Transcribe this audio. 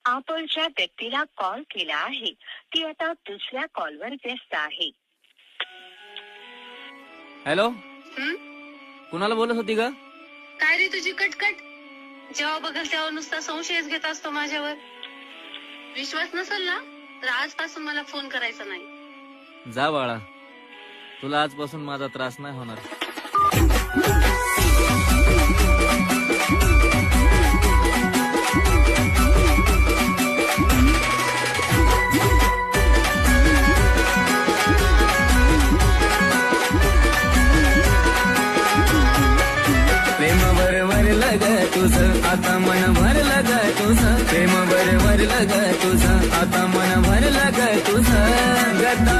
आपण ज्या व्यक्तीला कॉल केला आहे ती आता दुसऱ्या कॉलवर व्यस्त आहे. हॅलो, कुणाला बोलत होती ग? काय रे तुझी कटकट? जेव्हा बघल तेव्हा नुसता संशयच घेत असतो माझ्यावर. विश्वास नसेल ना तर आजपासून मला फोन करायचा नाही. जा बाळा, तुला आजपासून माझा त्रास नाही होणार. प्रेम भरलं ग तुझं आता मन भरलं ग तुझं. प्रेम भरलं ग तुझं आता मन भरलं ग तुझं. गदा